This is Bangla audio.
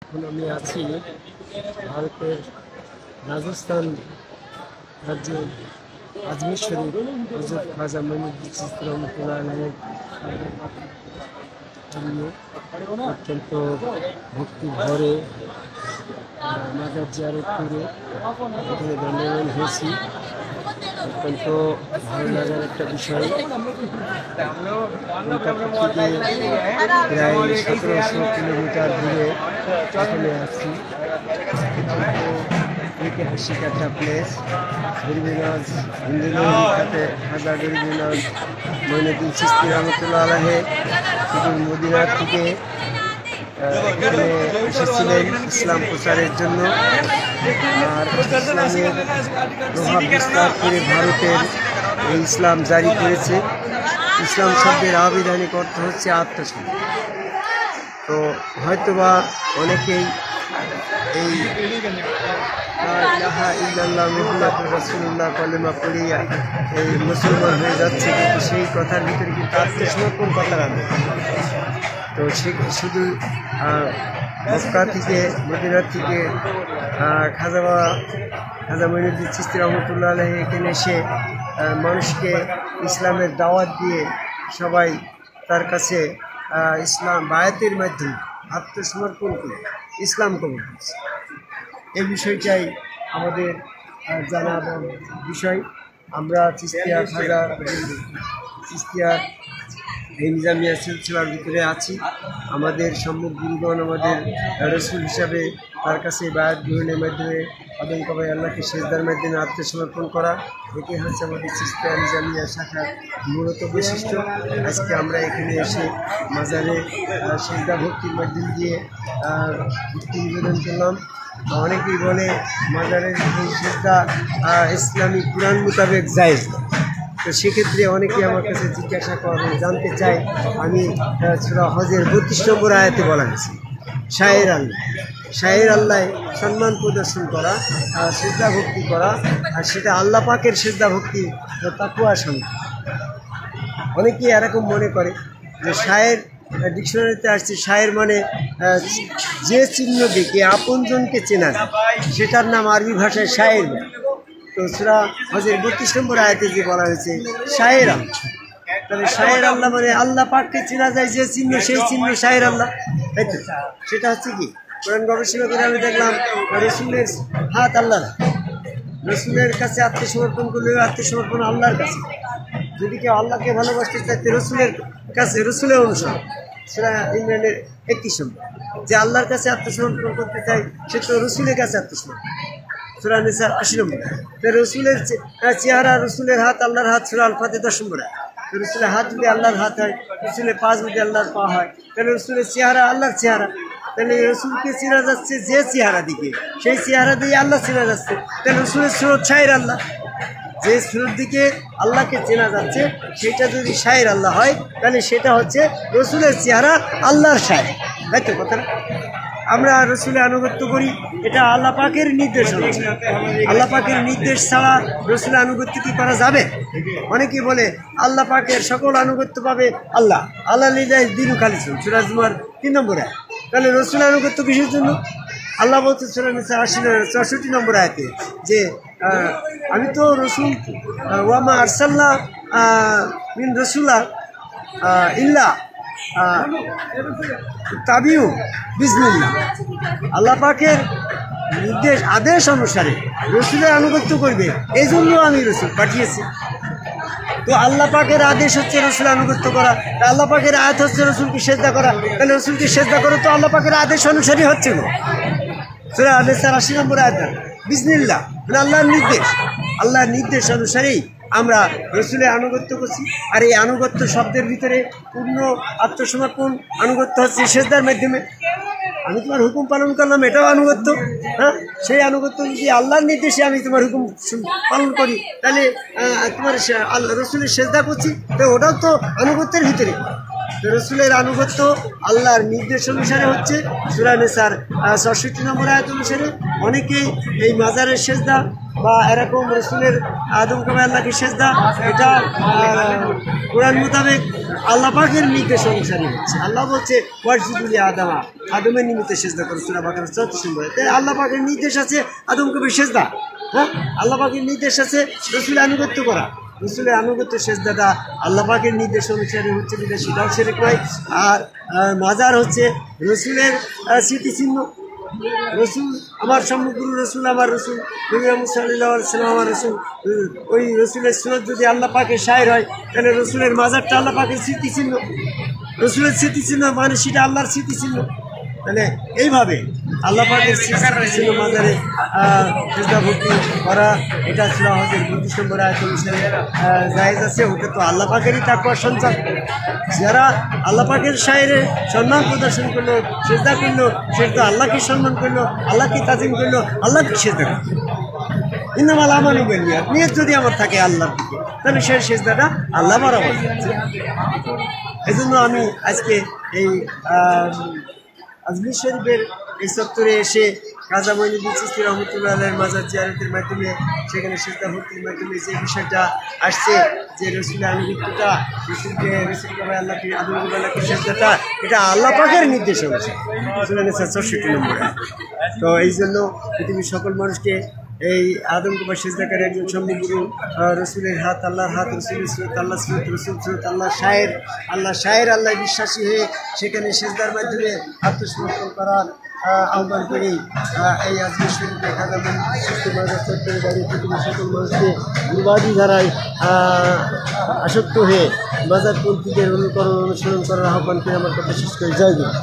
এখন আমি আছি ভারতের রাজস্থান রাজ্য আজমির শরীফ হযরত খাজা মঈনুদ্দিন চিশতি রহমতুল্লাহ আলাইহির অত্যন্ত ভক্তি ভরে মাজার জিয়ারত করে এখানে দণ্ডায়মান হয়েছি। অত্যন্ত ভালো লাগার একটা বিষয়। কলকাতা থেকে প্রায় 1700 কিলোমিটার দূরে এখানে আছি। ঐতিহাসিক একটা প্লেস। গরিবনাজ হিন্দুদের সাথে খাজা গরিবনাজ মঈনুদ্দিন চিশতি রহমতুল্লাহ আলাইহি শুধু মদিনা থেকে এখানে এসেছিলেন ইসলাম প্রচারের জন্য। আর ইসলামের প্রভাব বিস্তার করে ভারতের এই ইসলাম জারি করেছে। ইসলাম শব্দের আবিধানিক অর্থ হচ্ছে আত্মসম্মান। তো হয়তোবা অনেকেই এই ইলাহা ইল্লাল্লাহ মুহাম্মাদুর রাসূলুল্লাহ কালেমা পড়ে এই মুসলমান হয়ে যাচ্ছে, কিন্তু সেই কথার ভিতরে কিন্তু আত্মসমর্পণ কথাটা নেই। তো সে শুধু মক্কা থেকে মদিনা থেকে খাজা মঈনুদ্দিন চিশতি রহমতুল্লাহ আলাইহি এখানে এসে মানুষকে ইসলামের দাওয়াত দিয়ে সবাই তার কাছে ইসলাম বায়াতের মাধ্যমে আত্মসমর্পণ করে ইসলাম কবুল করছে। এই বিষয়টাই আমাদের জানা বিষয়। আমরা চিশতিয়া খাজা চিশতিয়ার এই নিজামিয়া সিলসিলার ভিতরে আছি। আমাদের সম্মুখ গুরুগণ আমাদের রসুল হিসাবে তার কাছে বায়াত গ্রহণের মাধ্যমে আদম কাবাই আল্লাহকে সেজদার মাধ্যমে আত্মসমর্পণ করা, এটি হচ্ছে আমাদের চিশতিয়া নিজামিয়া শাখার মূলত বৈশিষ্ট্য। আজকে আমরা এখানে এসে মাজারে সেজদা ভক্তির মাধ্যম দিয়ে ভক্তি নিবেদন করলাম। অনেকেই বলে মাজারের এই সেজদা ইসলামী কুরআন মোতাবেক জায়েজ। তো সেক্ষেত্রে অনেকেই আমার কাছে জিজ্ঞাসা করে জানতে চায়, আমি সূরা হজের 32 নম্বর আয়াতে বলা হয়েছে শায়ের আল্লাহ সম্মান প্রদর্শন করা, সেজদা ভক্তি করা, আর সেটা আল্লাহ পাকের সেজদা ভক্তি তাকওয়ার সঙ্গে। অনেকেই এরকম মনে করে যে শায়ের ডিকশনারিতে আসছে শায়ের মানে যে চিহ্ন দেখে আপনজনকে চেনা যায়, সেটার নাম আরবি ভাষায় শায়ের। তো সূরা হজের 32 নম্বর আয়াতে যে বলা হয়েছে শায়ের আল্লাহ, তাহলে শায়ের আল্লাহ মানে আল্লাহ পাককে চেনা যায় যে চিহ্ন, সেই চিহ্ন শায়ের আল্লাহ, তাই তো? সেটা হচ্ছে কি, কোরআন গবেষণা করে আমি দেখলাম রসুলের হাত আল্লাহ, রসুলের কাছে আত্মসমর্পণ করলে আত্মসমর্পণ আল্লাহর কাছে। যদি কেউ আল্লাহকে ভালোবাসতে চাইতে রসুলের কাছে, রসুলের অনুসরণ। সূরা ইমরানের 31 নম্বর, যে আল্লাহর কাছে আত্মসমর্পণ করতে চাই সে তো রসুলের কাছে আত্মসমর্পণ। সূরা নিসার 80 নম্বর, রসুলের চেহারা, রসুলের হাত আল্লাহর হাত। সূরা আল ফাতিহা 10 নম্বর, রসুলের হাত যদি আল্লাহর হাত হয়, রসুলের পা যদি আল্লাহর পা হয়, তাহলে রসুলের চেহারা আল্লাহর চেহারা। তাহলে রসুলকে চেনা যাচ্ছে যে চেহারা দিকে, সেই চেহারা দিয়ে আল্লাহ চেনা যাচ্ছে। তাহলে রসুলের সুরত শায়ের আল্লাহ, যে সুরত দিকে আল্লাহকে চেনা যাচ্ছে সেটা যদি শায়ের আল্লাহ হয়, তাহলে সেটা হচ্ছে রসুলের চেহারা আল্লাহর শায়ের, তাই তো কথা? আমরা রসুলের আনুগত্য করি, এটা আল্লাহ পাকের নির্দেশ। আল্লাহ পাকের নির্দেশ ছাড়া রসুলের আনুগত্য কি করা যাবে? অনেকেই বলে আল্লাহ পাকের সকল আনুগত্য পাবে আল্লাহ, আল্লাহ লিল্লাহি দীনু খালিসুন, সূরা জুমার 3 নম্বরে। তাহলে রসুলের আনুগত্য কিসের জন্য? আল্লাহ বলতে সূরা নিসা 64 নম্বর আয়াতে যে আমি তো রসুল ওয়ামা আরসালনা মিন রাসূলা ইল্লা তাবিউ বিজনিল্লাহ। আল্লাহ পাকের নির্দেশ আদেশ অনুসারে রসুলের আনুগত্য করবে, এই জন্য আমি রসুল পাঠিয়েছি। তো আল্লাহ পাকের আদেশ হচ্ছে রসুল আনুগত্য করা, আল্লাহ পাকের আয়াত হচ্ছে রসুলকে সেজদা করা, তাহলে রসুলকে সেজদা করে তো আল্লাহ পাকের আদেশ অনুসারী হচ্ছে না। সূরা নিসার 80 নম্বর আয়াত বিজনিল্লাহ মানে আল্লাহর নির্দেশ, আল্লাহর নির্দেশ অনুসারেই আমরা রসুলের আনুগত্য করছি। আর এই আনুগত্য শব্দের ভিতরে পূর্ণ আত্মসমর্পণ আনুগত্য হচ্ছে সেজদার মাধ্যমে। আমি তোমার হুকুম পালন করলাম, এটাও আনুগত্য। হ্যাঁ, সেই আনুগত্য যদি আল্লাহর নির্দেশে আমি তোমার হুকুম পালন করি, তাহলে তোমার রসুলের সেজদা করছি, তো ওটাও তো আনুগত্যের ভিতরে। রসুলের আনুগত্য আল্লাহর নির্দেশ অনুসারে হচ্ছে। সূরা নিসার 64 নম্বর আয়াত অনুসারে অনেকেই এই মাজারের সেজদা বা এরকম রসুলের আদম কবে আল্লাহকে সেজদা, এটা কোরআন মোতাবেক আল্লাহ পাকের নির্দেশ অনুসারে হচ্ছে। আল্লাহ বলছে ওয়াসজুদুলি আদামা, আদমের নিমিত্তে সেজদা করে, সূরা বাকারা 34 নম্বরে। তাই আল্লাহ পাকের নির্দেশ আছে আদম কবে সেজদা, হ্যাঁ, আল্লাহ পাকের নির্দেশ আছে রসুলের আনুগত্য করা। রসুলের আনুগত্য সেজদাটা আল্লাহ পাকের নির্দেশ অনুসারে হচ্ছে, যেটা সেটাও সেরেক নয়। আর মাজার হচ্ছে রসুলের স্মৃতিচিহ্ন। রসুল আমার সম্মুখগুরু, রসুল আমার রসুল, নবী মুহাম্মদ সাল্লাল্লাহু আলাইহি ওয়াসাল্লাম আমার রসুল। ওই রসুলের সুন্নাত যদি আল্লাহ পাকের শায়ের হয়, তাহলে রসুলের মাজারটা আল্লাহ পাকের স্মৃতিচিহ্ন। রসুলের স্মৃতিচিহ্ন মানে সেটা আল্লাহর স্মৃতিচিহ্ন। তাহলে এইভাবে আল্লাহ পাকের স্মৃতিচিহ্ন মাজারে সেজদা ভক্তি করা, এটা সূরা হজের 32 নম্বর আয়াত অনুসারে জায়েজ আছে। ওটা তো আল্লাহ পাকেরই তাকওয়ার সন্তান। যারা আল্লাহ পাকের শায়েরে সম্মান প্রদর্শন করলো, সেজদা করলো, সে তো আল্লাহকে সম্মান করলো, আল্লাহকে তাজিম করলো, আল্লাহকে সেজদা করলো। ইন্নামাল আমালু বিন্নিয়াত, নিয়ত যদি আমার থাকে আল্লাহর দিকে, তাহলে সেই সেজদাটা আল্লাহ বরাবর যাচ্ছে। এই জন্য আমি আজকে এই আজমির শরীফের এই চত্বরে এসে খাজা মঈনুদ্দিন চিশতি রহমতুল্লাহ আলাইহির মাজার জিয়ারতের মাধ্যমে, সেখানে সেজদা ভক্তির মাধ্যমে যে বিষয়টা আসছে, যে রসুলের আনুগত্যটা, রসুলকে আল্লাহকে আদম আল্লাহকে সেজদাটা, এটা আল্লাহ পাকের নির্দেশ হয়েছে সূরা নিসা 64 নম্বরে। তো এই জন্য পৃথিবীর সকল মানুষকে এই আদম কুমার সেজদাকারী একজন সম্মুখগুরু, রসুলের হাত আল্লাহর হাত, রসুলের সুরত আল্লাহ সুরত, রসুল সুরত আল্লাহ শায়ের, আল্লাহ বিশ্বাসী হয়ে সেখানে সেজদার মাধ্যমে আত্মসমর্পণ করার আহ্বান করি। এই আজমির শরীফে খাজা মঈনুদ্দিন চিশতি মাজার চত্বরে বাড়ি পৃথিবীর সকল মানুষকে গুরবাদী ধারায় আসক্ত হয়ে মাজারপন্থীদের অনুকরণ অনুসরণ করার আহ্বান করে আমার কথা শেষ করে জয় গুরু।